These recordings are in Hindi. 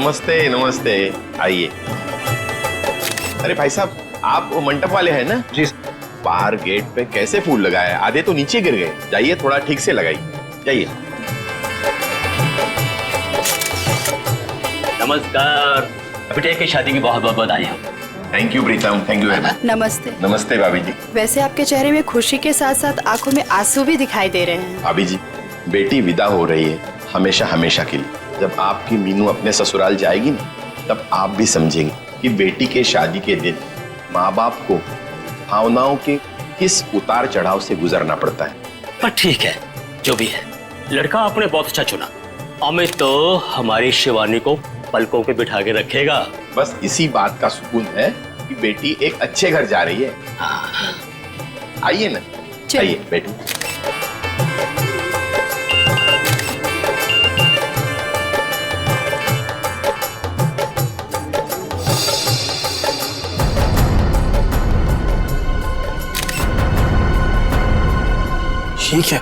नमस्ते नमस्ते, आइए। अरे भाई साहब, आप वो मंडप वाले हैं ना? जी। बाहर गेट पे कैसे फूल लगाए, आधे तो नीचे गिर गए। जाइए थोड़ा ठीक से लगाइए, जाइए। नमस्कार, बेटे की शादी की बहुत बहुत बधाई हो। Thank you Pritam, thank you very much. नमस्ते। नमस्ते भाभी जी। वैसे आपके चेहरे में खुशी के साथ साथ आंखों में आंसू भी दिखाई दे रहे हैं। भाभी जी, बेटी विदा हो रही है हमेशा हमेशा के लिए। जब आपकी मीनू अपने ससुराल जाएगी ना, तब आप भी समझेंगे कि बेटी के शादी के दिन माँ बाप को भावनाओं के किस उतार चढ़ाव से गुजरना पड़ता है। पर ठीक है, जो भी है, लड़का आपने बहुत अच्छा चुना। अमित तो हमारी शिवानी को पलकों पे बिठा के रखेगा। बस इसी बात का सुकून है कि बेटी एक अच्छे घर जा रही है। आइए ना, आइए बेटी। ठीक है।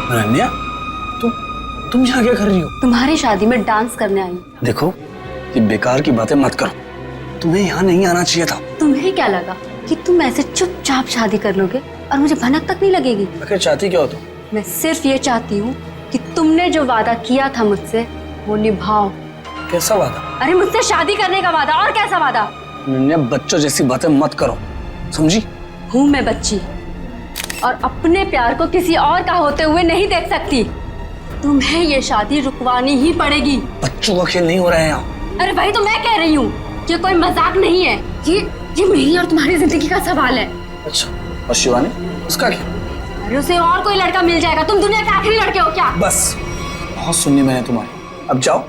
अनन्या, तुम यहाँ क्या कर रही हो? तुम्हारी शादी में डांस करने आई। देखो, ये बेकार की बातें मत करो। तुम्हें यहाँ नहीं आना चाहिए था। तुम्हें क्या लगा कि तुम ऐसे चुपचाप शादी कर लोगे और मुझे भनक तक नहीं लगेगी? आखिर चाहती क्या हो तुम? मैं सिर्फ ये चाहती हूँ कि तुमने जो वादा किया था मुझसे वो निभाओ। कैसा वादा? अरे मुझसे शादी करने का वादा। और कैसा वादा? अनन्या, बच्चों जैसी बातें मत करो, समझी? हूँ मैं बच्ची और अपने प्यार को किसी और का होते हुए नहीं देख सकती। तुम्हें ये शादी रुकवानी ही पड़ेगी। बच्चों का खेल नहीं हो रहा है यहाँ। अरे भाई, तो मैं कह रही हूँ, ये कोई मजाक नहीं है। ये मेरी और तुम्हारी जिंदगी का सवाल है। अच्छा, और शिवानी, उसका क्या? अरे उसे और कोई लड़का मिल जाएगा। तुम दुनिया के आखिरी लड़के हो क्या? बस, बहुत सुननी मैंने तुम्हारी। अब जाओ,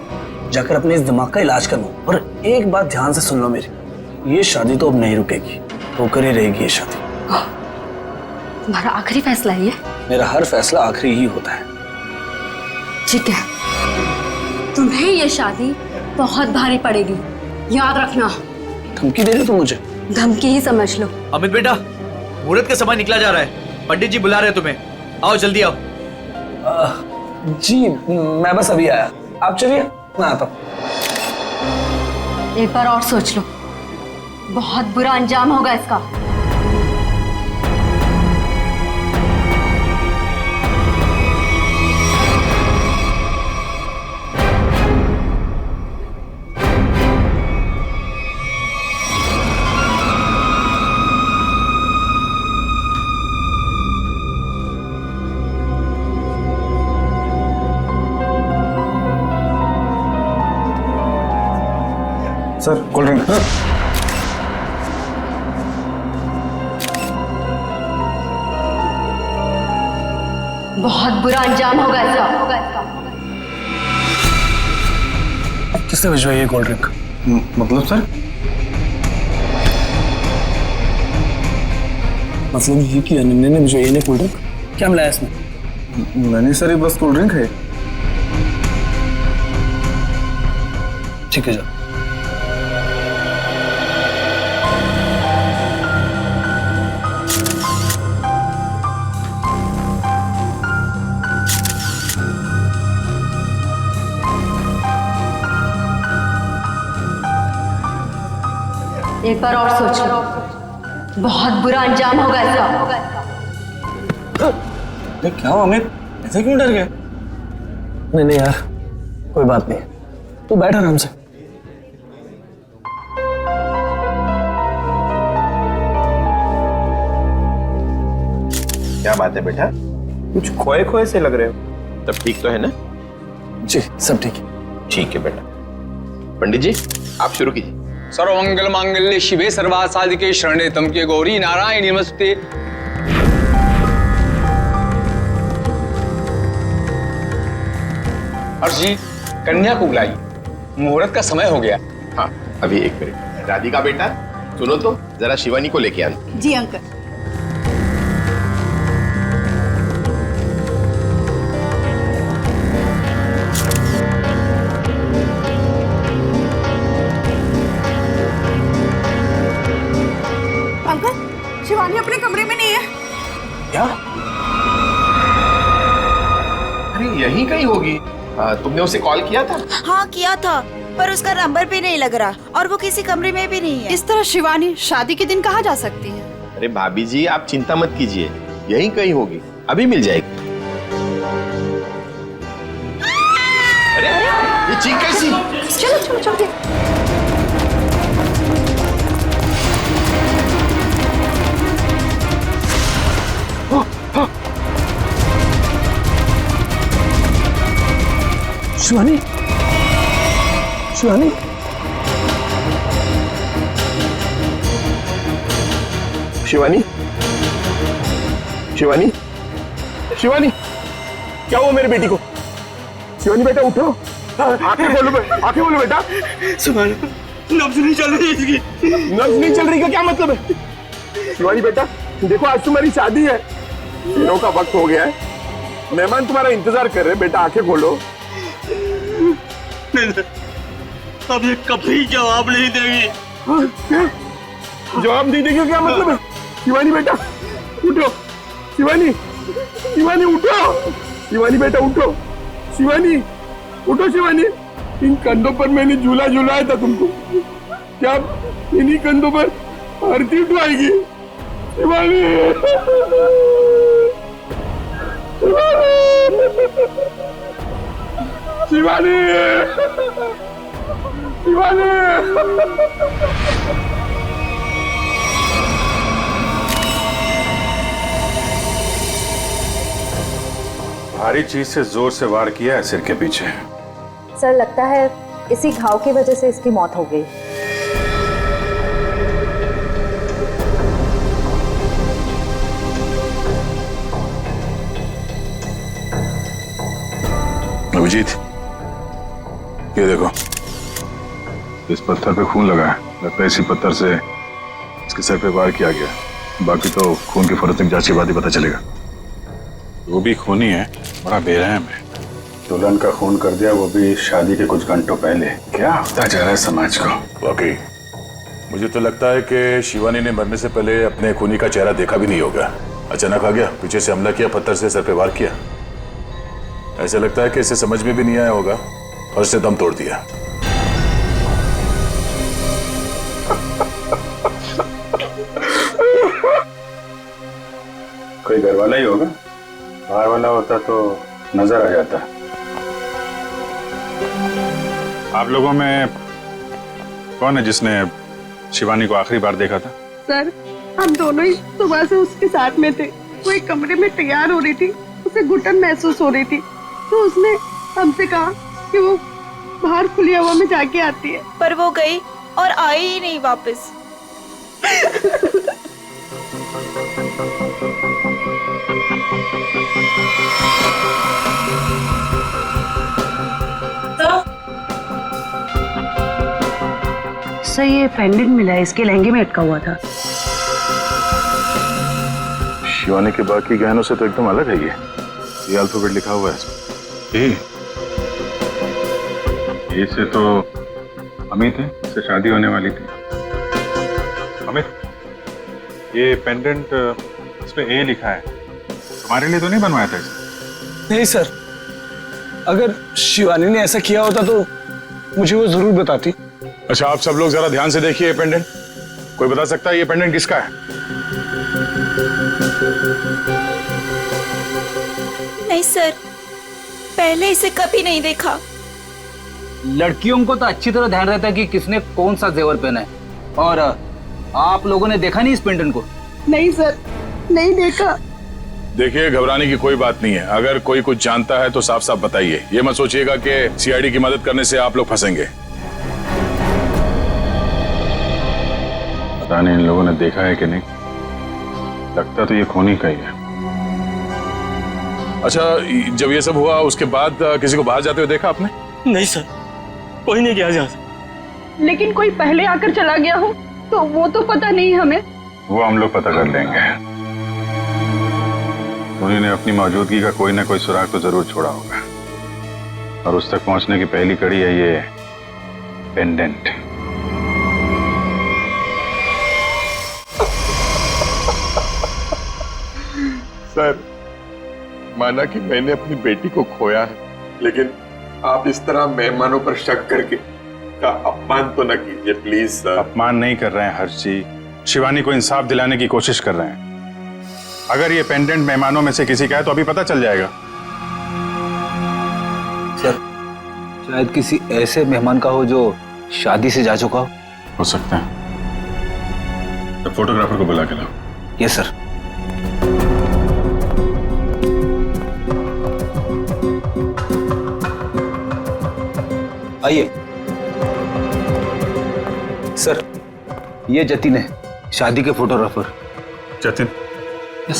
जाकर अपने इस दिमाग का इलाज करवाओ। और एक बात ध्यान से सुन लो मेरी, ये शादी तो अब नहीं रुकेगी, होकर ही रहेगी ये शादी। तुम्हारा आखिरी फैसला है ये? मेरा हर फैसला आखिरी ही होता है। ठीक है, तुम्हें ये शादी बहुत भारी पड़ेगी, याद रखना। धमकी दे रहे हो तुम मुझे? धमकी ही समझ लो। अमित बेटा, मुहूर्त का समय निकला जा रहा है। पंडित जी बुला रहे हैं तुम्हें, आओ जल्दी आओ। जी, मैं बस अभी आया। आप चलिए, मैं आता हूँ। एक बार और सोच लो, बहुत बुरा अंजाम होगा इसका। Sir, cold drink. बहुत बुरा अंजाम होगा इसका। किसने भिजवाई है कोल्ड ड्रिंक? मतलब सर? मतलब ये कि अनन्या ने भिजवाई है कोल्ड ड्रिंक? क्या मिलाया इसमें? नहीं सर, ये बस कोल्ड ड्रिंक है। ठीक है, जाओ। एक बार और सोच लो, बहुत बुरा अंजाम होगा इसका। क्या हुआ अमित, ऐसे क्यों डर गए? नहीं नहीं यार, कोई बात नहीं, तू बैठ आराम से। क्या बात है बेटा, कुछ खोए खोए से लग रहे हो। तब ठीक तो है ना? जी सब ठीक है। ठीक है बेटा। पंडित जी, आप शुरू कीजिए। सर्वमंगल मांगल्ये शिवे सर्वार्थ साधिके शरण्ये त्र्यंबके गौरी नारायणी नमस्ते। हर्ष जी, कन्या को बुलाइए, मुहूर्त का समय हो गया। हाँ, अभी एक मिनट। राधिका बेटा, सुनो तो, जरा शिवानी को लेके आना। जी अंकल। अंकल, शिवानी अपने कमरे में नहीं है। क्या? अरे यहीं कहीं होगी। तुमने उसे कॉल किया था? हाँ किया था, पर उसका नंबर भी नहीं लग रहा और वो किसी कमरे में भी नहीं है। इस तरह शिवानी शादी के दिन कहाँ जा सकती है? अरे भाभी जी, आप चिंता मत कीजिए, यहीं कहीं होगी, अभी मिल जाएगी। अरे ये चीख कैसी? चलो चलो चलो। शिवानी, शिवानी, शिवानी, शिवानी, शिवानी, क्या हुआ मेरी बेटी को? शिवानी बेटा उठो, आंखें खोलो, आंखें खोलो बेटा। नब्ज नहीं चल रही इसकी। नब्ज नहीं चल रही का क्या मतलब है? शिवानी बेटा देखो, आज तुम्हारी शादी है, दिनों का वक्त हो गया है, मेहमान तुम्हारा इंतजार कर रहे हैं। बेटा आंखें खोलो। अब ये कभी जवाब नहीं देगी। जवाब नहीं देगी क्या मतलब है? शिवानी बेटा उठो, शिवानी, शिवानी उठो, शिवानी बेटा उठो, शिवानी उठो, शिवानी। इन कंधों पर मैंने झूला झूलाया था तुमको, क्या इन्हीं कंधों पर आरती उठवाएगी? शिवानी, शिवानी, शिवानी। भारी चीज से जोर से वार किया है सिर के पीछे। सर लगता है इसी घाव की वजह से इसकी मौत हो गई। अभिजीत, ये देखो, इस पत्थर पे खून लगा है, लगता है इसी पत्थर से इसके सर पे वार किया गया। बाकी तो खून की फोरेंसिक जांच के बाद ही पता चलेगा। वो भी खूनी है, बड़ा बेरहम है। दुल्हन का खून कर दिया, वो भी शादी के कुछ घंटों पहले। क्या होता जा रहा है समाज को? वाकई मुझे तो लगता है कि शिवानी ने मरने से पहले अपने खूनी का चेहरा देखा भी नहीं होगा। अचानक आ गया, पीछे से हमला किया, पत्थर से सर पे वार किया। ऐसा लगता है कि इसे समझ में भी नहीं आया होगा और उसने दम तोड़ दिया। कोई घर वाला ही होगा, बाहर वाला होता तो नजर आ जाता। आप लोगों में कौन है जिसने शिवानी को आखिरी बार देखा था? सर, हम दोनों ही सुबह से उसके साथ में थे। वो एक कमरे में तैयार हो रही थी, उसे घुटन महसूस हो रही थी, तो उसने हमसे कहा कि वो बाहर खुली हवा में जाके आती है, पर वो गई और आई ही नहीं वापस। सर, ये पेंडेंट मिला है, इसके लहंगे में अटका हुआ था। शिवानी के बाकी गहनों से तो एकदम अलग है ये अल्फाबेट लिखा हुआ है इसमें। ये से तो अमित है, इससे शादी होने वाली थी। अमित, ये पेंडेंट इस पे ए लिखा है, तुम्हारे लिए तो नहीं बनवाया था इसे? नहीं सर, अगर शिवानी ने ऐसा किया होता तो मुझे वो जरूर बताती। अच्छा, आप सब लोग जरा ध्यान से देखिए ये पेंडेंट। कोई बता सकता है ये पेंडेंट किसका है? नहीं सर, पहले इसे कभी नहीं देखा। लड़कियों को तो अच्छी तरह ध्यान रहता है कि किसने कौन सा जेवर पहना है, और आप लोगों ने देखा नहीं इस पेंडेंट को? नहीं सर, नहीं देखा। देखिए, घबराने की कोई बात नहीं है। अगर कोई कुछ जानता है तो साफ साफ बताइए। ये मत सोचिएगा कि सीआईडी की मदद करने से आप लोग फंसेंगे। पता नहीं इन लोगों ने देखा है कि नहीं, लगता तो ये खूनी का ही है। अच्छा, जब ये सब हुआ उसके बाद किसी को बाहर जाते हुए देखा आपने? नहीं सर, कोई नहीं गया यहाँ से। लेकिन कोई पहले आकर चला गया हो तो वो तो पता नहीं हमें। वो हम लोग पता कर लेंगे। उन्होंने अपनी मौजूदगी का कोई ना कोई सुराग तो जरूर छोड़ा होगा, और उस तक पहुंचने की पहली कड़ी है ये पेंडेंट। सर, माना कि मैंने अपनी बेटी को खोया है, लेकिन आप इस तरह मेहमानों पर शक करके का अपमान तो न कीजिए प्लीज सर। अपमान नहीं कर रहे हैं हर्ष जी, शिवानी को इंसाफ दिलाने की कोशिश कर रहे हैं। अगर ये पेंडेंट मेहमानों में से किसी का है तो अभी पता चल जाएगा। सर, शायद किसी ऐसे मेहमान का हो जो शादी से जा चुका हो सकता है। तो फोटोग्राफर को बुला के लाओ। Yes sir. आइए सर, ये जतिन है, शादी के फोटोग्राफर। जतिन,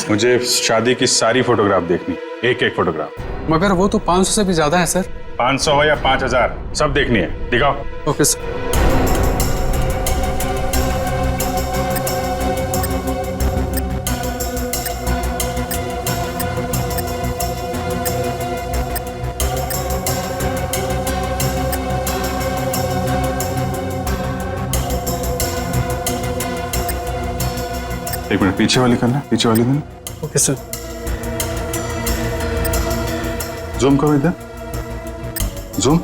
मुझे शादी की सारी फोटोग्राफ देखनी, एक एक फोटोग्राफ। मगर वो तो 500 से भी ज्यादा है सर। 500 हो या 5000, सब देखनी है। दिखाओ। Okay sir. एक मिनट, पीछे वाली करना, पीछे वाली करना। Okay sir. जूम करो इधर, जूम।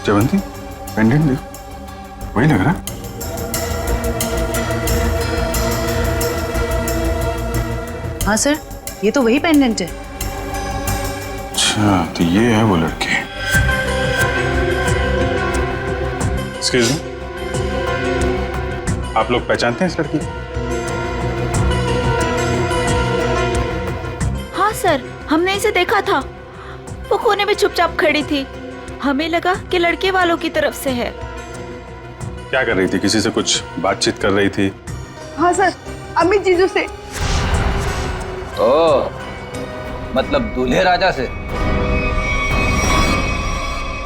जयवंती, पेंडेंट देखो, वही लग रहा है। हाँ सर, ये तो वही पेंडेंट है। अच्छा, तो ये है वो लड़की। एक्सक्यूज मी, आप लोग पहचानते हैं इस लड़की? हाँ सर, हमने इसे देखा था। वो कोने में चुपचाप खड़ी थी। हमें लगा कि लड़के वालों की तरफ से है। क्या कर रही थी? किसी से कुछ बातचीत कर रही थी? हाँ सर, अमित जीजू से। ओ, मतलब दूल्हे राजा से।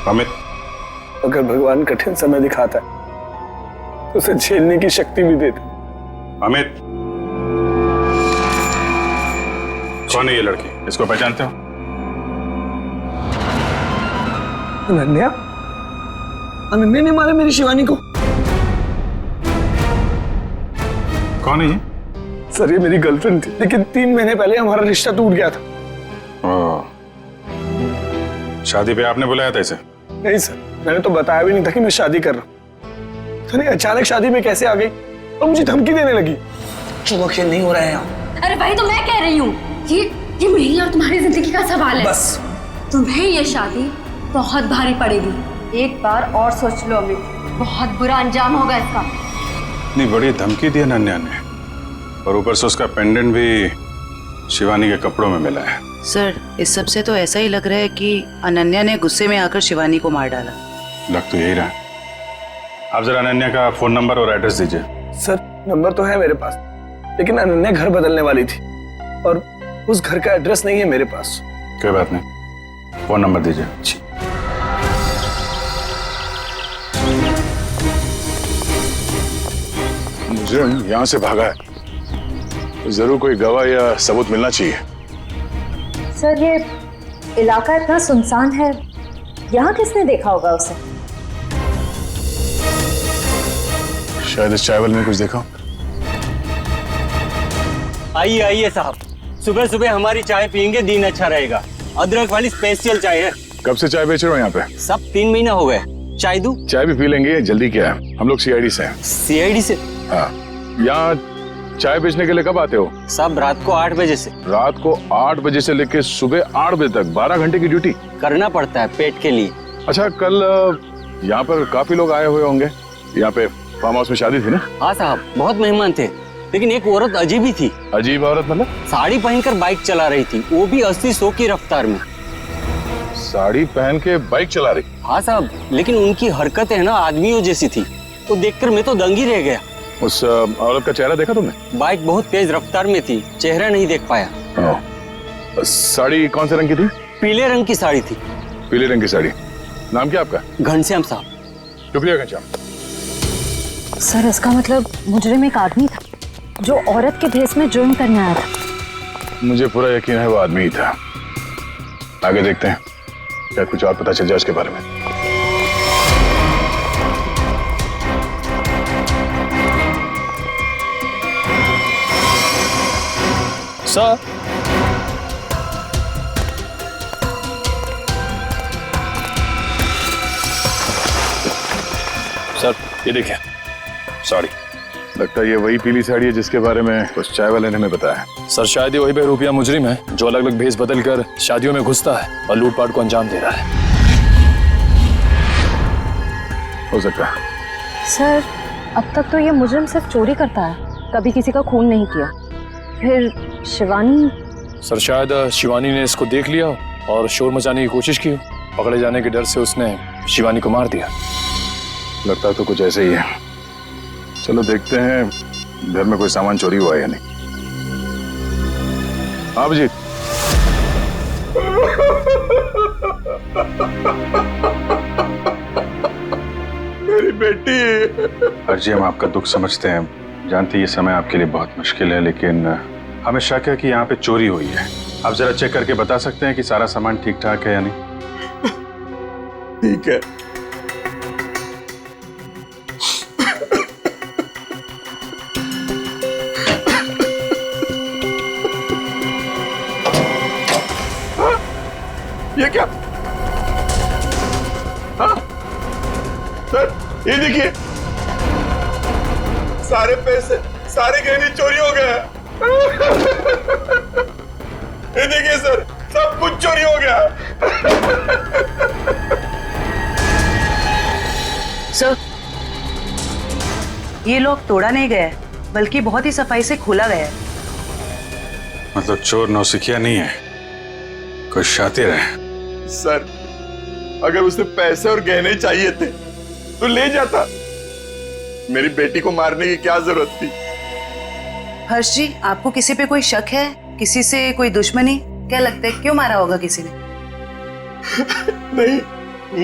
अमित, अगर भगवान कठिन समय दिखाता है तो उसे झेलने की शक्ति भी देता। अमित, कौन है ये लड़की? इसको पहचानते हो? अनन्या? अनन्या ने मारा मेरी शिवानी को। कौन है ये? सर, ये मेरी गर्लफ्रेंड थी, लेकिन 3 महीने पहले हमारा रिश्ता टूट गया था। शादी पे आपने बुलाया था इसे? नहीं सर, मैंने तो बताया भी नहीं था कि मैं शादी कर रहा हूँ। सर, ये अचानक शादी में कैसे आ गई और मुझे धमकी देने लगी। चुप खेल नहीं हो रहा है यहाँ। अरे वही तो मैं कह रही हूँ, ये मेरी और तुम्हारी जिंदगी का सवाल है। बस तुम्हें ये शादी बहुत भारी पड़ेगी। एक बार और सोच लो अमित, बहुत बुरा अंजाम होगा इसका। इतनी बड़ी धमकी दी अनन्या ने, और ऊपर से उसका पेंडेंट भी शिवानी के कपड़ों में मिला है। सर, इस सब से तो ऐसा ही लग रहा है कि अनन्या ने गुस्से में आकर शिवानी को मार डाला। लग तो यही रहा। आप जरा अनन्या का फोन नंबर और एड्रेस दीजिए। सर, नंबर तो है मेरे पास, लेकिन अनन्या घर बदलने वाली थी और उस घर का एड्रेस नहीं है मेरे पास। कोई बात नहीं, फोन नंबर दीजिए। मुजरिम यहाँ से भागा है, जरूर कोई गवाह या सबूत मिलना चाहिए। सर, ये इलाका इतना सुनसान है, यहाँ किसने देखा होगा उसे? शायद इस चावल में कुछ देखा। आइए आइए साहब, सुबह सुबह हमारी चाय पियेंगे, दिन अच्छा रहेगा। अदरक वाली स्पेशल चाय है। कब से चाय बेच रहे हो यहाँ पे? सब 3 महीना हो गए। चाय दूं? चाय भी पी लेंगे, जल्दी क्या है, हम लोग सीआईडी से हैं। सीआईडी से? हाँ। यहाँ चाय बेचने के लिए कब आते हो? सब रात को 8 बजे से। रात को 8 बजे से लेकर सुबह 8 बजे तक 12 घंटे की ड्यूटी करना पड़ता है पेट के लिए। अच्छा, कल यहाँ पर काफी लोग आए हुए होंगे। यहाँ पे फार्म हाउस में शादी थी ना? हाँ साहब, बहुत मेहमान थे, लेकिन एक औरत अजीब ही थी। अजीब औरत मतलब? साड़ी पहनकर बाइक चला रही थी, वो भी 80-100 की रफ्तार में। साड़ी पहन के बाइक चला रही? हाँ साहब, लेकिन उनकी हरकतें ना आदमियों जैसी थी, तो देखकर मैं तो दंग ही रह गया। उस औरत का चेहरा देखा तुमने? बाइक बहुत तेज रफ्तार में थी, चेहरा नहीं देख पाया। साड़ी कौन से रंग की थी? पीले रंग की साड़ी थी। पीले रंग की साड़ी। नाम क्या आपका? घनश्याम साहब। शुक्रिया घनश्याम। सर इसका मतलब मुजरिम एक आदमी था जो औरत के भेस में जुर्म करने आया था। मुझे पूरा यकीन है वो आदमी ही था। आगे देखते हैं, क्या कुछ और पता चल जाए उसके बारे में। सर सर ये देखिए साड़ी, लगता है ये वही पीली साड़ी है जिसके बारे में उस चाय वाले ने हमें बताया। सर शायद ये वही बेरुपया मुजरिम है जो अलग अलग भेस बदल कर शादियों में घुसता है और लूटपाट को अंजाम दे रहा है। हो सकता है। सर अब तक तो ये मुजरिम सिर्फ चोरी करता है, कभी किसी का खून नहीं किया। फिर शिवानी? सर शायद शिवानी ने इसको देख लिया और शोर मचाने की कोशिश की, पकड़े जाने के डर से उसने शिवानी को मार दिया। लगता तो कुछ ऐसे ही है। चलो देखते हैं घर में कोई सामान चोरी हुआ है या नहीं। हाँ अभिजीत। मेरी बेटी। अर्जी हम आपका दुख समझते हैं, जानते ये समय आपके लिए बहुत मुश्किल है, लेकिन हमें शक है कि यहाँ पे चोरी हुई है। आप जरा चेक करके बता सकते हैं कि सारा सामान ठीक ठाक है या नहीं? ठीक है। ये क्या? हाँ? सर ये देखिए, सारे पैसे, सारे गहने चोरी हो गए। ये देखिए सर, सब कुछ चोरी हो गया। सर ये लॉक तोड़ा नहीं गया है, बल्कि बहुत ही सफाई से खोला गया है। मतलब चोर नौसिखिया नहीं है, कोई शातिर है। सर अगर उसे पैसे और गहने चाहिए थे तो ले जाता, मेरी बेटी को मारने की क्या जरूरत थी? हर्ष जी, आपको किसी पे कोई शक है? किसी से कोई दुश्मनी? क्या लगता है क्यों मारा होगा किसी ने? नहीं,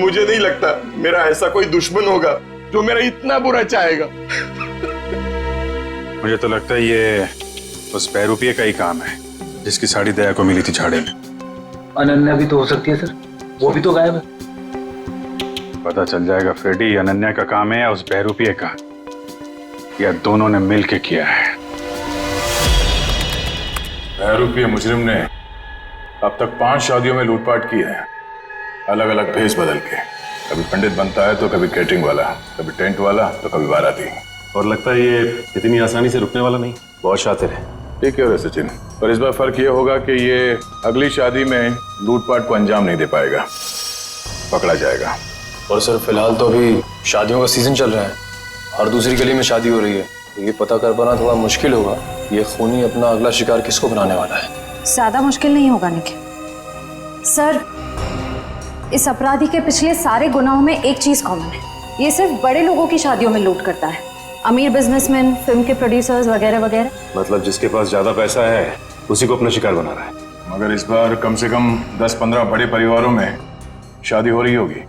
मुझे नहीं लगता मेरा ऐसा कोई दुश्मन होगा जो मेरा इतना बुरा चाहेगा। मुझे तो लगता है ये उस बैरूपिये का ही काम है जिसकी साड़ी दया को मिली थी झाड़े में। अनन्या भी तो हो सकती है सर, वो भी तो गायब है। पता चल जाएगा फ्रेडी, अनन्या का काम है या उस बैरूपिये का, या दोनों ने मिलके किया है। बैरूपिये मुजरिम ने अब तक 5 शादियों में लूटपाट की है, अलग अलग भेस बदल के। कभी पंडित बनता है तो कभी कैटरिंग वाला, कभी टेंट वाला तो कभी बाराती। और लगता है ये इतनी आसानी से रुकने वाला नहीं, बहुत शातिर है। ठीक है सचिन, पर इस बार फर्क ये होगा कि ये अगली शादी में लूटपाट को अंजाम नहीं दे पाएगा, पकड़ा जाएगा। और सर फिलहाल तो अभी शादियों का सीजन चल रहा है, हर दूसरी गली में शादी हो रही है, तो ये पता कर पाना थोड़ा मुश्किल होगा ये खूनी अपना अगला शिकार किसको बनाने वाला है। ज्यादा मुश्किल नहीं होगा निखिल सर, इस अपराधी के पिछले सारे गुनाहों में एक चीज कॉमन है, ये सिर्फ बड़े लोगों की शादियों में लूट करता है, अमीर बिजनेसमैन, फिल्म के प्रोड्यूसर्स वगैरह वगैरह। मतलब जिसके पास ज्यादा पैसा है उसी को अपना शिकार बना रहा है। मगर इस बार कम से कम 10-15 बड़े परिवारों में शादी हो रही होगी।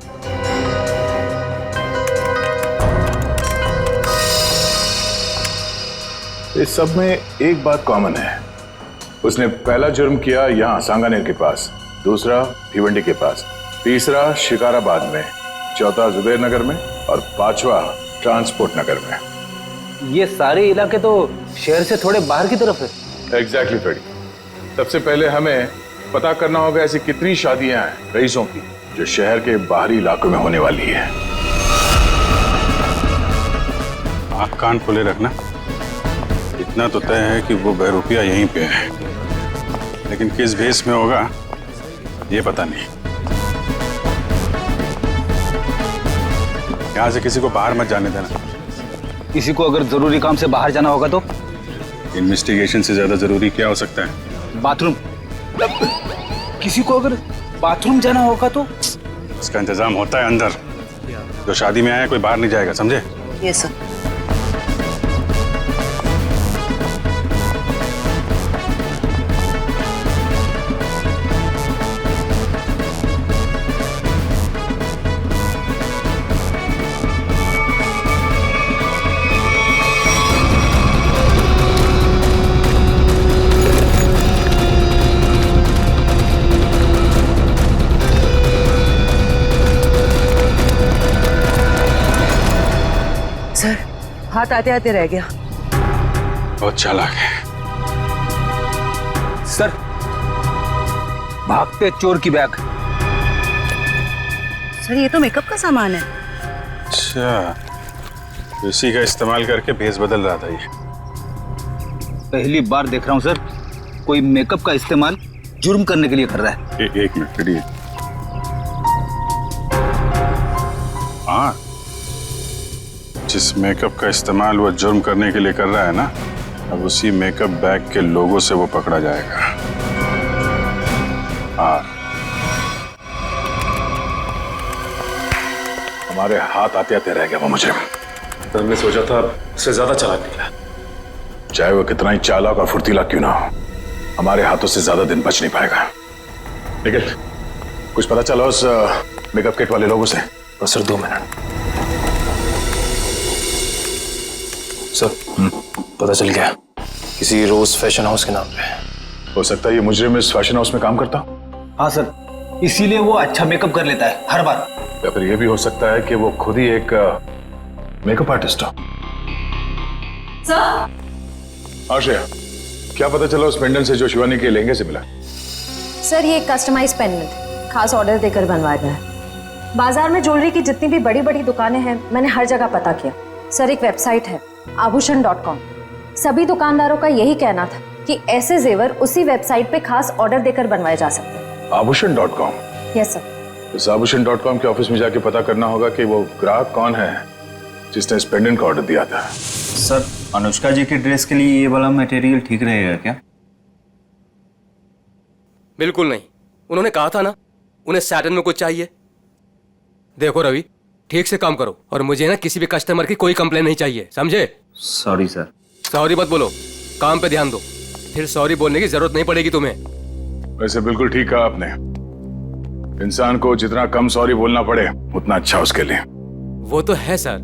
इस सब में एक बात कॉमन है, उसने पहला जुर्म किया यहाँ सांगानेर के पास, दूसरा भिवंडी के पास, तीसरा शिकाराबाद में, चौथा जुबेर नगर में और 5वां ट्रांसपोर्ट नगर में। ये सारे इलाके तो शहर से थोड़े बाहर की तरफ है। एग्जैक्टली फ्रेडी, सबसे पहले हमें पता करना होगा ऐसी कितनी शादियां हैं रईसों की जो शहर के बाहरी इलाकों में होने वाली है। आँख कान खुले रखना, इतना तो तय है कि वो बैरूपिया यहीं पे है, लेकिन किस भेस में होगा ये पता नहीं। यहाँ से किसी को बाहर मत जाने देना। किसी को अगर जरूरी काम से बाहर जाना होगा तो? इन्वेस्टिगेशन से ज्यादा जरूरी क्या हो सकता है? बाथरूम। किसी को अगर बाथरूम जाना होगा तो? इसका इंतजाम होता है अंदर, जो शादी में आया कोई बाहर नहीं जाएगा, समझे? ये सर। हाथ आते आते रह गया। बहुत चालाक है। सर, भागते चोर की बैग। सर ये तो मेकअप का सामान है। अच्छा, इसी का इस्तेमाल करके भेस बदल रहा था ये। पहली बार देख रहा हूँ सर, कोई मेकअप का इस्तेमाल जुर्म करने के लिए कर रहा है। एक मिनट खड़िए। हाँ, जिस मेकअप का इस्तेमाल वो जुर्म करने के लिए कर रहा है ना, अब उसी मेकअप बैग के लोगों से वो पकड़ा जाएगा। हाँ, हमारे हाथ आते आते रह गया वो मुजरिम। तो हमने सोचा था उससे ज्यादा चालाक निकला। चाहे वो कितना ही चालाक और फुर्तीला क्यों ना हो, हमारे हाथों से ज्यादा दिन बच नहीं पाएगा। लेकिन कुछ पता चला उस मेकअप किट वाले लोगों से? बस सर 2 मिनट। सर, पता चल गया, किसी रोज फैशन हाउस के नाम पे। हो सकता है ये मुजरिम इस फैशन हाउस में काम करता। हाँ सर, इसीलिए वो अच्छा मेकअप कर लेता है हर बार। या फिर ये भी हो सकता है कि वो खुद ही एक मेकअप आर्टिस्ट हो। सर, आश्रया, क्या पता चला उस पेंडेंट से जो शिवानी के लहंगे से मिला? सर ये कस्टमाइज पेंडेंट खास ऑर्डर देकर बनवाया गया है। बाजार में ज्वेलरी की जितनी भी बड़ी बड़ी दुकानें हैं, मैंने हर जगह पता किया। सर एक वेबसाइट है आभूषण.com, सभी दुकानदारों का यही कहना था कि ऐसे जेवर उसी वेबसाइट पे खास ऑर्डर देकर बनवाए जा सकते हैं। आभूषण.com? Yes sir. इस आभूषण.com के ऑफिस में जाके पता करना होगा कि वो ग्राहक कौन है जिसने इस पेंडेंट का ऑर्डर दिया था। सर, अनुष्का जी की ड्रेस के लिए ये वाला मटेरियल ठीक रहेगा क्या? बिल्कुल नहीं, उन्होंने कहा था ना उन्हें सैटन में कुछ चाहिए। देखो रवि, ठीक से काम करो और मुझे ना किसी भी कस्टमर की कोई कंप्लेन नहीं चाहिए, समझे? Sorry sir. सॉरी मत बोलो, काम पे ध्यान दो, फिर सॉरी बोलने की जरूरत नहीं पड़ेगी तुम्हें। वैसे बिल्कुल ठीक कहा आपने, इंसान को जितना कम सॉरी बोलना पड़े उतना अच्छा उसके लिए। वो तो है सर,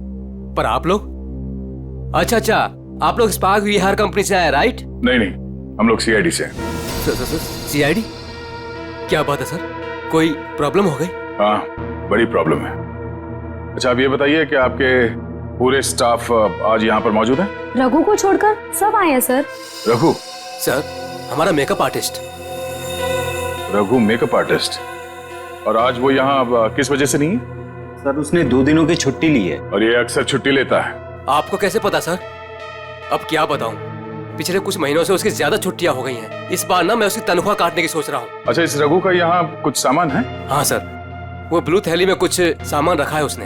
पर आप लोग? अच्छा, आप लोग स्पार्क विहार कंपनी से आए, राइट? नहीं, हम लोग सीआईडी से। सीआईडी? क्या बात है सर, कोई प्रॉब्लम हो गई? हाँ, बड़ी प्रॉब्लम है। अच्छा, आप ये बताइए कि आपके पूरे स्टाफ आज यहाँ पर मौजूद है? रघु को छोड़कर सब आए हैं सर। रघु? सर, हमारा makeup artist. Raghu makeup artist? और आज वो यहाँ किस वजह से नहीं है? सर, उसने 2 दिनों की छुट्टी ली है। और ये अक्सर छुट्टी लेता है। आपको कैसे पता सर? अब क्या बताऊं, पिछले कुछ महीनों से उसकी ज्यादा छुट्टियां हो गई हैं। इस बार ना मैं उसकी तनख्वाह काटने की सोच रहा हूँ। अच्छा, इस रघु का यहाँ कुछ सामान है? हाँ सर, वो ब्लू थैली में कुछ सामान रखा है उसने।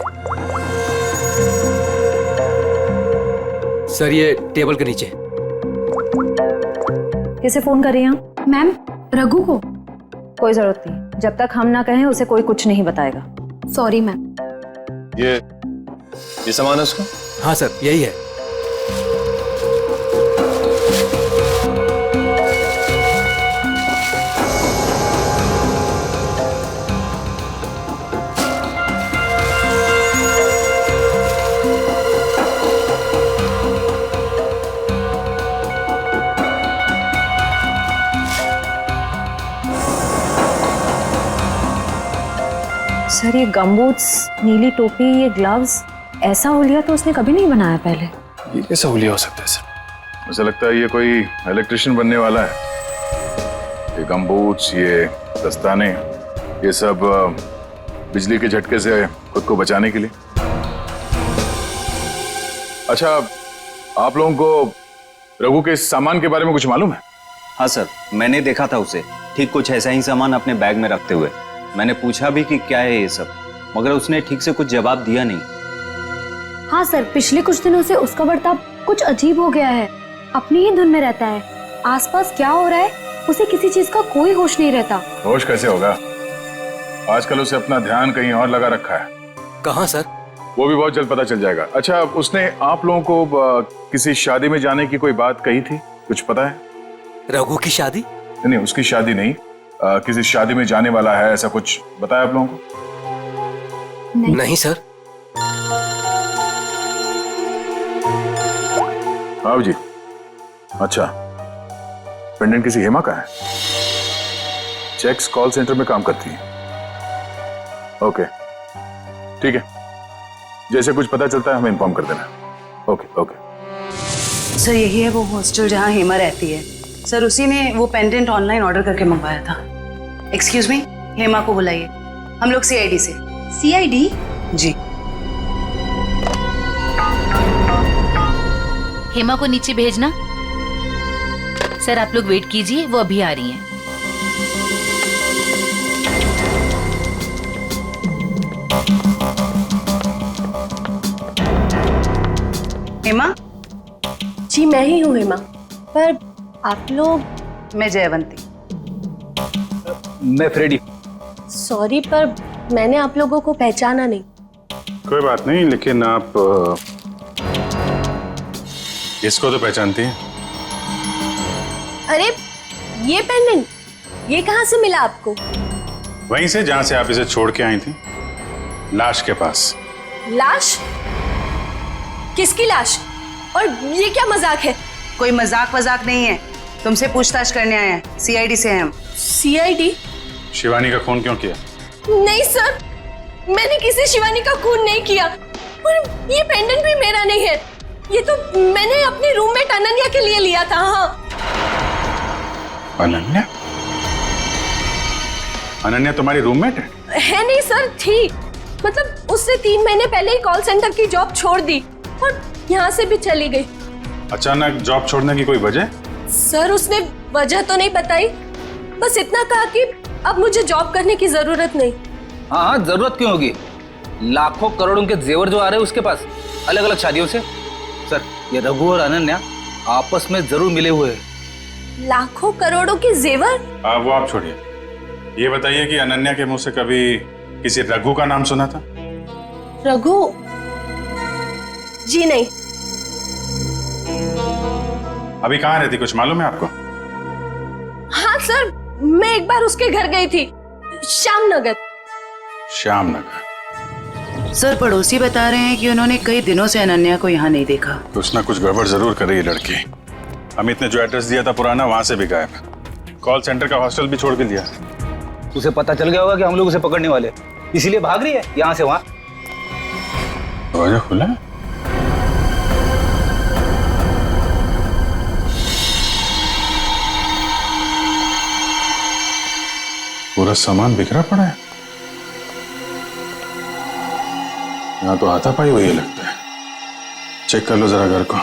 सर, ये टेबल के नीचे। किसे फोन कर रही हैं? मैम, रघु को। कोई जरूरत नहीं, जब तक हम ना कहें उसे कोई कुछ नहीं बताएगा। Sorry ma'am. ये सामान है उसका? हाँ सर, यही है। सर ये गमबूट्स, नीली टोपी, ये ग्लव्स, ऐसा हुलिया तो उसने कभी नहीं बनाया पहले। ये कैसा हुलिया हो सकता है सर? मुझे लगता है ये कोई इलेक्ट्रिशियन बनने वाला है। ये गमबूट्स, ये दस्ताने, ये सब बिजली के झटके से खुद को बचाने के लिए। अच्छा, आप लोगों को रघु के इस सामान के बारे में कुछ मालूम है? हाँ सर, मैंने देखा था उसे ठीक कुछ ऐसा ही सामान अपने बैग में रखते हुए। मैंने पूछा भी कि क्या है ये सब, मगर उसने ठीक से कुछ जवाब दिया नहीं। हाँ सर, पिछले कुछ दिनों से उसका बर्ताव कुछ अजीब हो गया है। अपनी ही धुन में रहता है, आसपास क्या हो रहा है उसे किसी चीज का कोई होश नहीं रहता। होश कैसे होगा? आजकल उसे अपना ध्यान कहीं और लगा रखा है। कहाँ सर? वो भी बहुत जल्द पता चल जाएगा। अच्छा, उसने आप लोगों को किसी शादी में जाने की कोई बात कही थी, कुछ पता है? रघु की शादी? नहीं, उसकी शादी नहीं, किसी शादी में जाने वाला है, ऐसा कुछ बताया आप लोगों को? नहीं सर। हाँ जी। अच्छा, पेंडेंट किसी हेमा का है? चेक्स कॉल सेंटर में काम करती है। ओके, ठीक है, जैसे कुछ पता चलता है हमें इन्फॉर्म कर देना। Okay okay. सर यही है वो हॉस्टल जहाँ हेमा रहती है। सर उसी ने वो पेंडेंट ऑनलाइन ऑर्डर करके मंगवाया था। एक्सक्यूज मी, हेमा को बुलाइए। हम लोग सीआईडी से। सीआईडी? जी। हेमा को नीचे भेजना। सर आप लोग वेट कीजिए, वो अभी आ रही हैं। हेमा? जी मैं ही हूँ हेमा, पर आप लोग? मैं जयवंती। मैं फ्रेडी। सॉरी पर मैंने आप लोगों को पहचाना नहीं। कोई बात नहीं, लेकिन आप इसको तो पहचानती हैं? अरे ये पेंडेंट, ये कहाँ से मिला आपको? वहीं से जहां से आप इसे छोड़ के आई थी, लाश के पास। लाश? किसकी लाश? और ये क्या मजाक है? कोई मजाक वजाक नहीं है, तुमसे पूछताछ करने आए हैं। सीआईडी से हैं हम। सीआईडी? शिवानी का खून क्यों किया? नहीं सर, मैंने किसी शिवानी का खून नहीं किया। और ये पेंडेंट भी मेरा नहीं है, ये तो मैंने अपनी रूममेट अनन्या के लिए लिया था। हाँ। अनन्या? अनन्या तुम्हारी रूममेट है? है नहीं सर, थी। मतलब उससे 3 महीने पहले ही कॉल सेंटर की जॉब छोड़ दी और यहाँ से भी चली गई। अचानक जॉब छोड़ने की कोई वजह? सर उसने वजह तो नहीं बताई, बस इतना कहा कि अब मुझे जॉब करने की जरूरत नहीं। हाँ हाँ, जरूरत क्यों होगी? लाखों करोड़ों के जेवर जो आ रहे हैं उसके पास, अलग अलग शादियों से। सर ये रघु और अनन्या आपस में जरूर मिले हुए हैं। लाखों करोड़ों के जेवर? वो आप छोड़िए, ये बताइए कि अनन्या के मुंह से कभी किसी रघु का नाम सुना था? रघु? जी नहीं। अभी कहाँ रहती, कुछ मालूम है आपको? हाँ सर, मैं एक बार उसके घर गई थी, श्यामनगर। श्यामनगर? सर पड़ोसी बता रहे हैं कि उन्होंने कई दिनों से अनन्या को यहाँ नहीं देखा। कुछ ना कुछ गड़बड़ जरूर कर रही है लड़की। अमित ने जो एड्रेस दिया था पुराना, वहां से भी गायब। कॉल सेंटर का हॉस्टल भी छोड़ के दिया। उसे पता चल गया होगा कि हम लोग उसे पकड़ने वाले, इसीलिए भाग रही है यहाँ से वहां। दरवाजा खुला है? पूरा सामान बिखरा पड़ा है। यहाँ तो हाथापाई हुई है लगता है। चेक कर लो जरा घर को।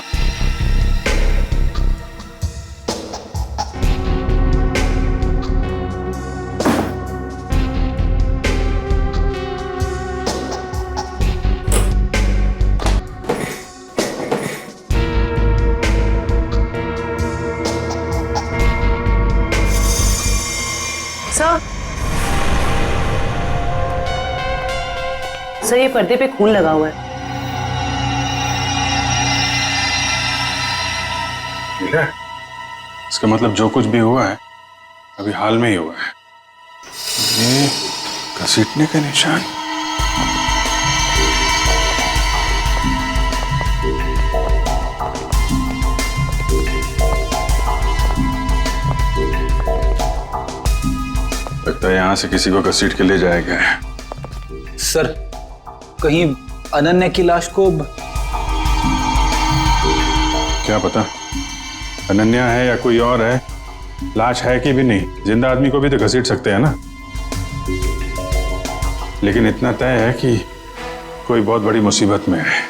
सर ये पर्दे पे खून लगा हुआ है। मिला? इसका मतलब जो कुछ भी हुआ है अभी हाल में ही हुआ है। ये घसीटने का निशान। लगता है यहां से किसी को घसीट के ले जाया गया है। सर कहीं अनन्या की लाश को क्या पता अनन्या है या कोई और है, लाश है कि भी नहीं। जिंदा आदमी को भी तो घसीट सकते हैं ना। लेकिन इतना तय है कि कोई बहुत बड़ी मुसीबत में है।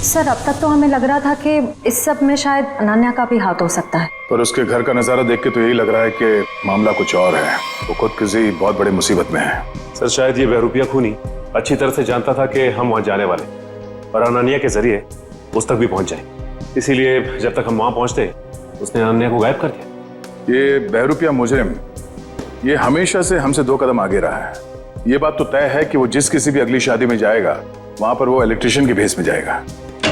सर अब तक तो हमें लग रहा था कि इस सब में शायद अनन्या का भी हाथ हो सकता है, पर उसके घर का नजारा देख के तो यही लग रहा है कि मामला कुछ और है। वो खुद किसी बहुत बड़ी मुसीबत में है। सर शायद ये बहरूपिया खूनी अच्छी तरह से जानता था कि हम वहां जाने वाले और अनन्या के जरिए उस तक भी पहुंच जाए, इसीलिए जब तक हम वहां पहुंचते उसने अनन्या को गायब कर दिया। ये बहरूपिया मुजरिम ये हमेशा से हमसे 2 कदम आगे रहा है। ये बात तो तय है कि वो जिस किसी भी अगली शादी में जाएगा वहां पर वो इलेक्ट्रिशियन के भेस में जाएगा।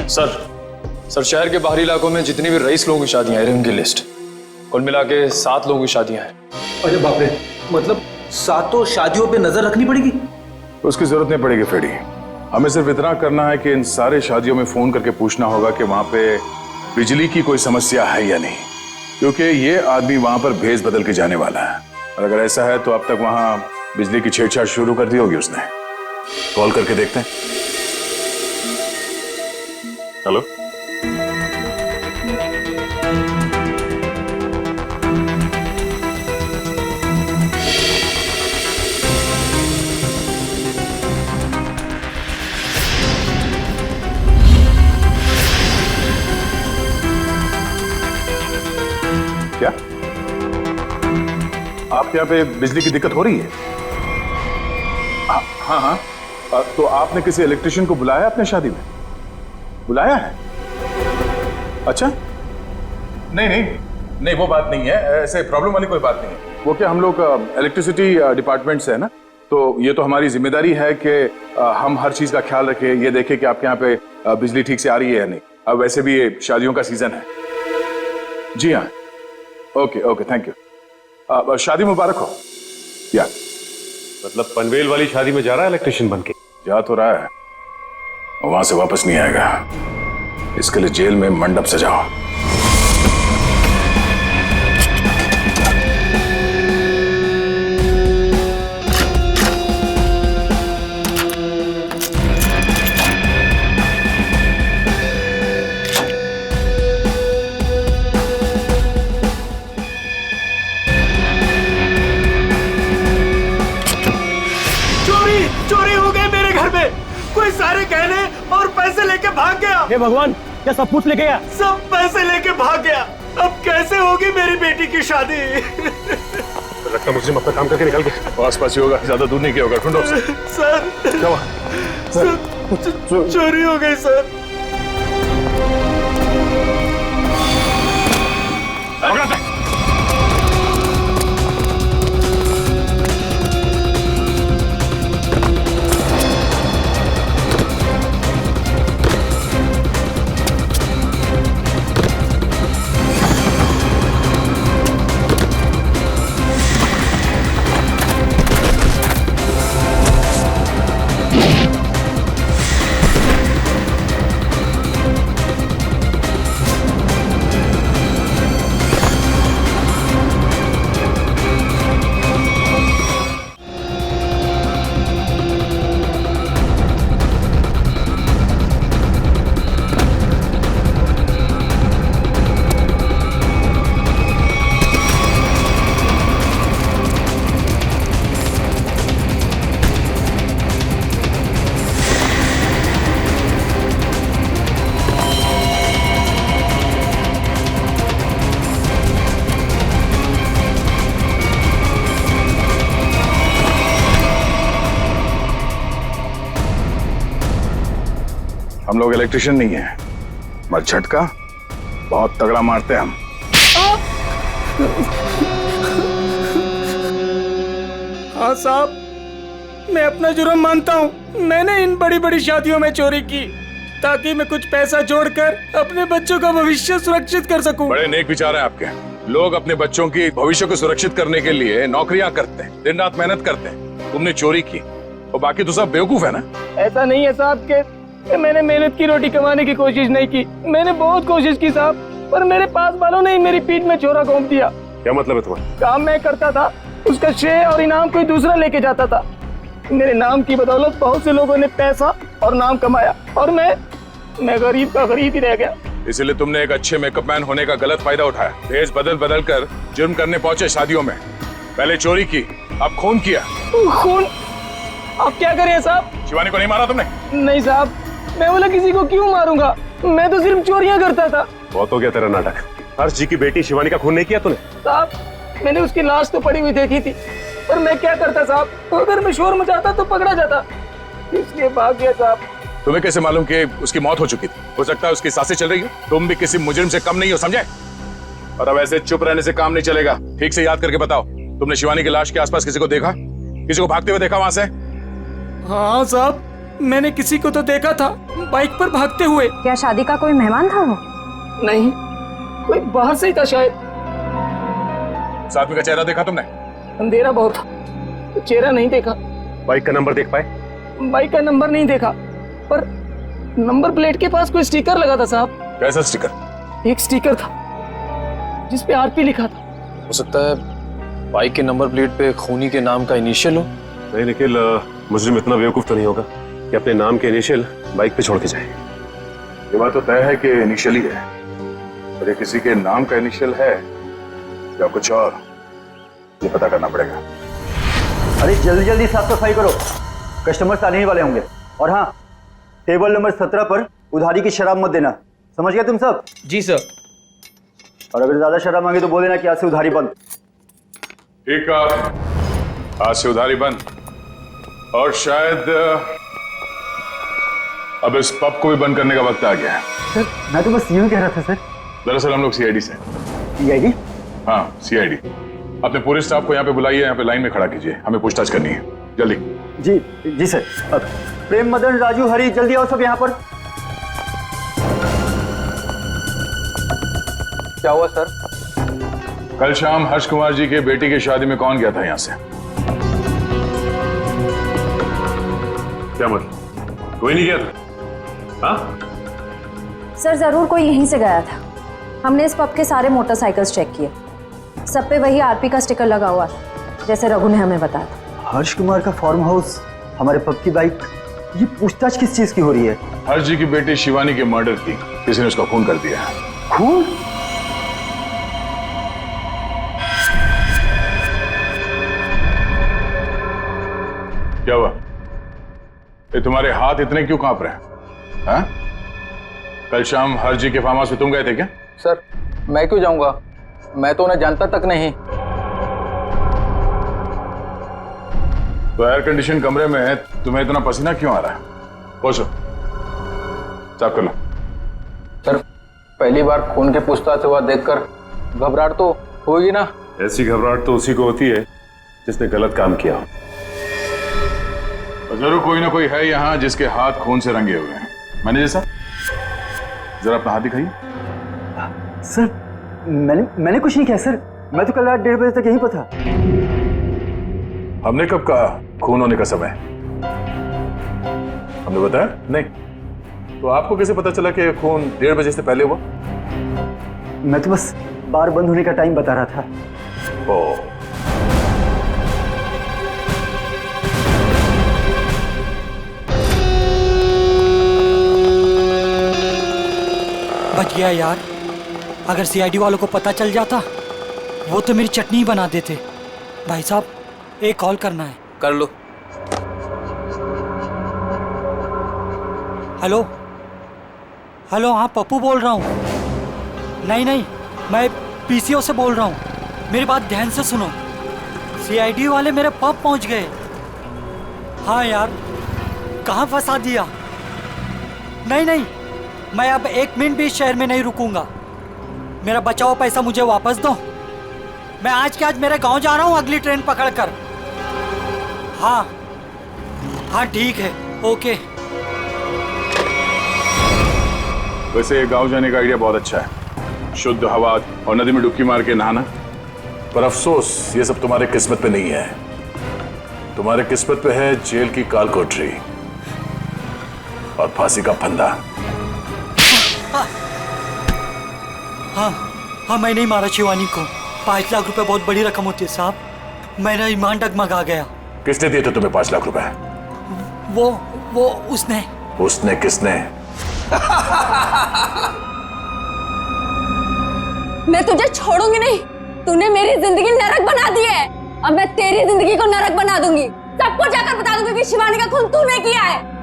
सर शहर के बाहरी इलाकों में जितनी भी रईस लोगों की शादियां हैं उनकी लिस्ट कुल मिला के 7 लोगों की शादियां हैं। अरे बाप रे, मतलब 7 शादियों पे नजर रखनी पड़ेगी? उसकी जरूरत नहीं पड़ेगी फेडी। हमें सिर्फ इतना करना है कि इन सारे शादियों में फोन करके पूछना होगा कि वहां पे बिजली की कोई समस्या है या नहीं, क्योंकि ये आदमी वहां पर भेस बदल के जाने वाला है। और अगर ऐसा है तो अब तक वहां बिजली की छेड़छाड़ शुरू कर दी होगी उसने। कॉल करके देखते हैं। हेलो, क्या आपके यहाँ पे बिजली की दिक्कत हो रही है? हाँ हाँ, तो आपने किसी इलेक्ट्रिशियन को बुलाया अपने शादी में? बुलाया है? अच्छा, नहीं नहीं नहीं, वो बात नहीं है, ऐसे प्रॉब्लम वाली कोई बात नहीं है। वो क्या, हम लोग इलेक्ट्रिसिटी डिपार्टमेंट से है ना, तो ये तो हमारी जिम्मेदारी है कि हम हर चीज का ख्याल रखें, ये देखें कि आपके यहाँ पे बिजली ठीक से आ रही है या नहीं। अब वैसे भी ये शादियों का सीजन है। जी हाँ, ओके ओके, थैंक यू। शादी मुबारक हो। या मतलब पनवेल वाली शादी में जा रहा है इलेक्ट्रिशियन बन के? जा तो रहा है, वहां से वापस नहीं आएगा। इसके लिए जेल में मंडप सजाओ। चोरी हो गई मेरे घर में, कोई सारे गहने और पैसे लेके भाग गया। हे भगवान, क्या सब कुछ लेके गया? सब पैसे लेके भाग गया। अब कैसे होगी मेरी बेटी की शादी? लगता मुझे अपना काम करके निकल गया। आस पास ही होगा, ज्यादा दूर नहीं गया होगा। ढूंढो उसे। सर, क्या हुआ? चोरी हो गई सर। हम लोग इलेक्ट्रिशियन नहीं है, मगर झटका बहुत तगड़ा मारते हैं हम। हाँ साहब, मैं अपना जुर्म मानता हूँ। मैंने इन बड़ी बड़ी शादियों में चोरी की ताकि मैं कुछ पैसा जोड़कर अपने बच्चों का भविष्य सुरक्षित कर सकूं। बड़े नेक विचार हैं आपके। लोग अपने बच्चों की भविष्य को सुरक्षित करने के लिए नौकरियां करते हैं, दिन रात मेहनत करते हैं। तुमने चोरी की और बाकी तो सब बेवकूफ है ना। ऐसा नहीं है साहब कि मैंने मेहनत की रोटी कमाने की कोशिश नहीं की। मैंने बहुत कोशिश की साहब, पर मेरे पास वालों ने मेरी पीठ में छोरा घोंप दिया। क्या मतलब है तुम्हारा? काम मैं करता था, उसका श्रेय और इनाम कोई दूसरा लेके जाता था। मेरे नाम की बदौलत बहुत से लोगों ने पैसा और नाम कमाया और मैं गरीब का गरीब ही रह गया। इसलिए तुमने एक अच्छे मेकअप मैन होने का गलत फायदा उठाया। भेष बदल बदल कर जुर्म करने पहुंचे शादियों में। पहले चोरी की, अब खून किया। खून? आप क्या करें साहब? शिवानी को नहीं मारा तुमने? नहीं साहब, मैं बोला किसी को क्यों मारूंगा, मैं तो सिर्फ चोरियां करता था। बहुत हो गया तेरा नाटक। हर्ष जी की बेटी शिवानी का खून नहीं किया तूने? साहब, मैंने उसकी लाश तो पड़ी हुई देखी थी, पर मैं क्या करता साहब, अगर मैं शोर मचाता तो पकड़ा जाता, इसलिए भाग गया साहब। तुम्हें कैसे मालूम कि उसकी मौत हो चुकी थी? हो सकता है उसकी सांसें चल रही हो। तुम भी किसी मुजरिम से कम नहीं हो, समझे? और अब ऐसे चुप रहने से काम नहीं चलेगा। ठीक से याद करके बताओ, तुमने शिवानी की लाश के आसपास किसी को देखा? किसी को भागते हुए देखा वहां से? हाँ साहब, मैंने किसी को तो देखा था, बाइक पर भागते हुए। क्या शादी का कोई मेहमान था वो? नहीं, कोई बाहर से ही था शायद। साथ में का चेहरा देखा तुमने? अंधेरा बहुत था, तो चेहरा नहीं देखा। बाइक का नंबर देख पाए? बाइक का नंबर नहीं देखा, पर नंबर प्लेट के पास कोई स्टिकर लगा था साहब। कैसा स्टिकर? एक स्टिकर था जिस पे आरपी लिखा था। हो सकता है बाइक के नंबर प्लेट पे खूनी के नाम का इनिशियल हो। नहीं निखिल, मुजरिम इतना बेवकूफ तो नहीं होगा कि अपने नाम के इनिशियल बाइक पे छोड़ के जाए। ये बात तो तय है कि इनिशियल ही है, पर ये किसी के नाम का इनिशियल है या कुछ और, ये पता करना पड़ेगा। अरे जल्दी जल्दी साफ सफाई करो, कस्टमर्स आने ही वाले होंगे। और हाँ, टेबल नंबर 17 पर उधारी की शराब मत देना, समझ गए तुम सब? जी सर। और अगर ज्यादा शराब मांगे तो बोल देना कि आज से उधारी बंद। ठीक है, आज से उधारी बंद। और शायद अब इस पब को भी बंद करने का वक्त आ गया है। सर मैं तो बस यूं कह रहा था सर। दरअसल हम लोग सीआईडी से। सीआईडी? हाँ सीआईडी। अपने पूरे स्टाफ को यहाँ पे बुलाइए, यहाँ पे लाइन में खड़ा कीजिए, हमें पूछताछ करनी है, जल्दी। जी जी सर। अब प्रेम, मदन, राजू, हरी, जल्दी आओ सब यहाँ पर। क्या हुआ सर? कल शाम हर्ष कुमार जी के बेटी की शादी में कौन गया था यहाँ से? क्या मतलब? कोई नहीं गया था? हाँ? सर जरूर कोई यहीं से गया था। हमने इस पब के सारे मोटरसाइकिल्स चेक किए, सब पे वही आरपी का स्टिकर लगा हुआ था, जैसे रघु ने हमें बताया था। हर्ष कुमार का फार्म हाउस, हमारे पब की बाइक, ये पूछताछ किस चीज की हो रही है? हर्ष जी की बेटी शिवानी के मर्डर की किसी ने उसका खून कर दिया। खून? क्या हुआ? ये तुम्हारे हाथ इतने क्यों कांप रहे हैं? हाँ? कल शाम हर्ष जी के फार्म हाउस में तुम गए थे क्या? सर मैं क्यों जाऊंगा, मैं तो उन्हें जानता तक नहीं। तो एयर कंडीशन कमरे में तुम्हें इतना पसीना क्यों आ रहा है? पहुंचो, साफ कर लो। सर पहली बार खून के पूछताछ हुआ देखकर घबराहट तो होगी ना? ऐसी घबराहट तो उसी को होती है जिसने गलत काम किया हो। जरूर कोई ना कोई है यहाँ जिसके हाथ खून से रंगे हुए हैं। मैनेजर साहब जरा अपना हाथ दिखाइए। सर मैंने कुछ नहीं किया सर, मैं तो कल रात 1:30 बजे तक यहीं पर था। हमने कब कहा खून होने का समय? हमने बताया नहीं। तो आपको कैसे पता चला कि खून 1:30 बजे से पहले हुआ? मैं तो बस बार बंद होने का टाइम बता रहा था। ओ, बच गया यार, अगर सीआईडी वालों को पता चल जाता वो तो मेरी चटनी बना देते। भाई साहब एक कॉल करना है। कर लो। हेलो हेलो, हाँ पप्पू बोल रहा हूँ। नहीं मैं पीसीओ से बोल रहा हूँ, मेरी बात ध्यान से सुनो। सीआईडी वाले मेरे पब पहुँच गए। हाँ यार, कहाँ फंसा दिया? नहीं मैं अब 1 मिनट भी इस शहर में नहीं रुकूंगा। मेरा बचा हुआ पैसा मुझे वापस दो। मैं आज के आज मेरे गांव जा रहा हूँ अगली ट्रेन पकड़कर। हाँ ठीक है, ओके। वैसे गांव जाने का आइडिया बहुत अच्छा है, शुद्ध हवा और नदी में डुबकी मार के नहाना। पर अफसोस ये सब तुम्हारे किस्मत पे नहीं है। तुम्हारे किस्मत पे है जेल की काल कोठरी और फांसी का फंदा। हाँ मैं नहीं मारा शिवानी को। 5 लाख रुपए बहुत बड़ी रकम होती है साहब, मेरा ईमान डगमगा गया। किसने दिए थे तुम्हें 5 लाख रुपए? वो उसने किसने? मैं तुझे छोड़ूंगी नहीं। तूने मेरी जिंदगी नरक बना दी है, अब मैं तेरी जिंदगी को नरक बना दूंगी। सबको जाकर बता दूंगी कि शिवानी का खून तूने किया है।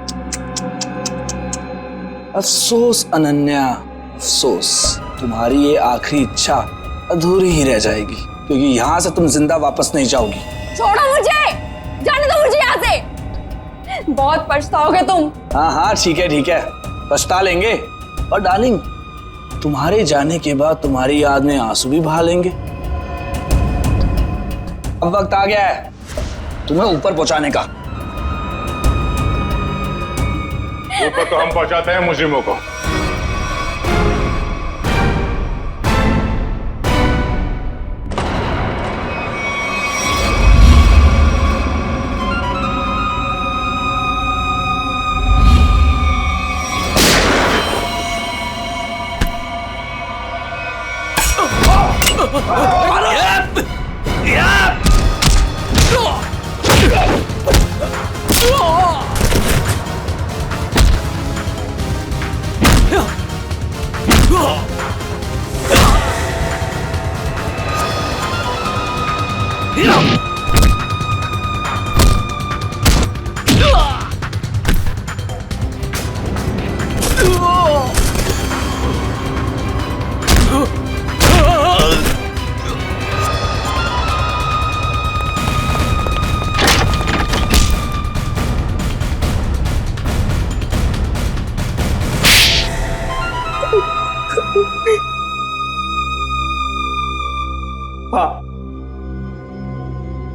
अफसोस अनन्या, अफसोस, तुम्हारी ये आखिरी इच्छा अधूरी ही रह जाएगी, क्योंकि यहाँ से तुम जिंदा वापस नहीं जाओगी। छोड़ो मुझे, जाने दो मुझे यहाँ से। बहुत पछताओगे तुम। हाँ ठीक है, पछता लेंगे। और डार्लिंग, तुम्हारे जाने के बाद तुम्हारी याद में आंसू भी बहा लेंगे। अब वक्त आ गया है तुम्हें ऊपर पहुंचाने का। ऊपर तो हम पहुंचाते हैं मुजरिमों को। Yeah!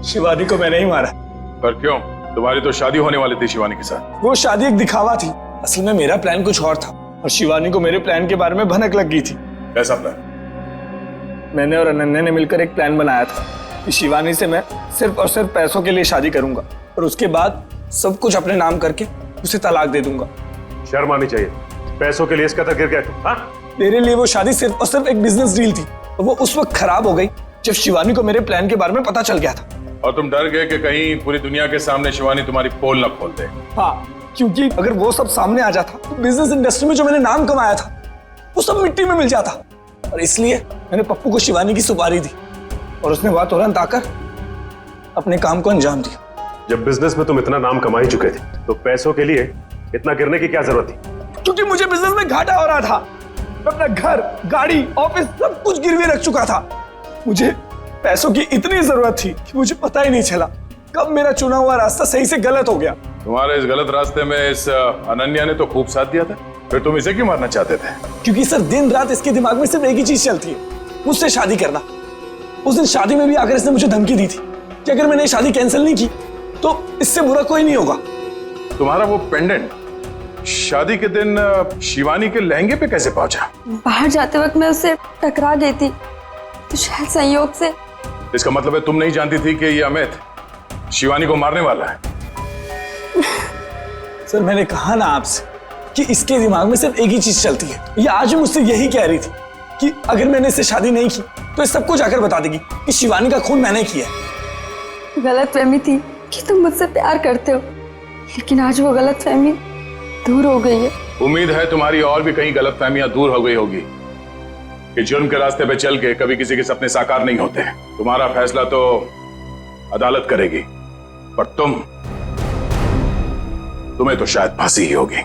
शिवानी को मैंने ही मारा। पर क्यों? तुम्हारी तो शादी होने वाली थी शिवानी के साथ। वो शादी एक दिखावा थी, असल में मेरा प्लान कुछ और था और शिवानी को मेरे प्लान के बारे में भनक लग गई थी। कैसा प्लान? मैंने और अनन्या ने मिलकर एक प्लान बनाया था कि शिवानी से मैं सिर्फ और सिर्फ पैसों के लिए शादी करूंगा और उसके बाद सब कुछ अपने नाम करके उसे तलाक दे दूंगा। शर्म आनी चाहिए, पैसों के लिए इसका तक गिर गया तुम। हाँ? मेरे लिए वो शादी सिर्फ और सिर्फ एक बिजनेस डील थी और वो उस वक्त खराब हो गई जब शिवानी को मेरे प्लान के बारे में पता चल गया था। और तुम डर गए कि कहीं पूरी दुनिया के सामने शिवानी तुम्हारी पोल न खोल दे। हाँ, क्योंकि अगर वो सब सामने आ जाता तो बिजनेस इंडस्ट्री में जो मैंने नाम कमाया था वो सब मिट्टी में मिल जाता। और इसलिए मैंने पप्पू को शिवानी की सुपारी दी और उसने वहां तुरंत आकर अपने काम को अंजाम दिया। जब बिजनेस में तुम इतना नाम कमा ही चुके थे तो पैसों के लिए इतना गिरने की क्या जरूरत थी? क्योंकि मुझे बिजनेस में घाटा हो रहा था। मैं अपना घर, गाड़ी, ऑफिस सब कुछ गिरवी रख चुका था। मुझे पैसों की इतनी जरूरत थी कि मुझे पता ही नहीं चला कब मेरा चुना हुआ रास्ता सही से गलत हो गया। तुम्हारे इस गलत रास्ते में इस अनन्या ने तो खूब साथ दिया था, फिर तुम इसे क्यों मारना चाहते थे? क्योंकि सर दिन रात इसके दिमाग में सिर्फ एक ही चीज चलती है, मुझसे शादी करना। उस दिन शादी में भी आकर इसने मुझे धमकी दी थी कि अगर मैंने शादी कैंसिल नहीं की तो इससे बुरा कोई नहीं होगा। तुम्हारा वो पेंडेंट शादी के दिन शिवानी के लहंगे पे कैसे पहुंचा? बाहर जाते वक्त मैं उससे टकरा गई थी तो शायद संयोग से। इसका मतलब है तुम नहीं जानती थी कि ये अमित शिवानी को मारने वाला है? सर मैंने कहा ना आपसे कि इसके दिमाग में सिर्फ एक ही चीज चलती है। ये आज भी मुझसे यही कह रही थी कि अगर मैंने इससे शादी नहीं की तो ये सबको जाकर बता देगी कि शिवानी का खून मैंने किया है। गलतफहमी थी कि तुम मुझसे प्यार करते हो, लेकिन आज वो गलतफहमी दूर हो गई है। उम्मीद है तुम्हारी और भी कई गलतफहमियां दूर हो गई होगी कि जुर्म के रास्ते पे चल के कभी किसी के सपने साकार नहीं होते। तुम्हारा फैसला तो अदालत करेगी, पर तुम्हें तो शायद फांसी ही होगी।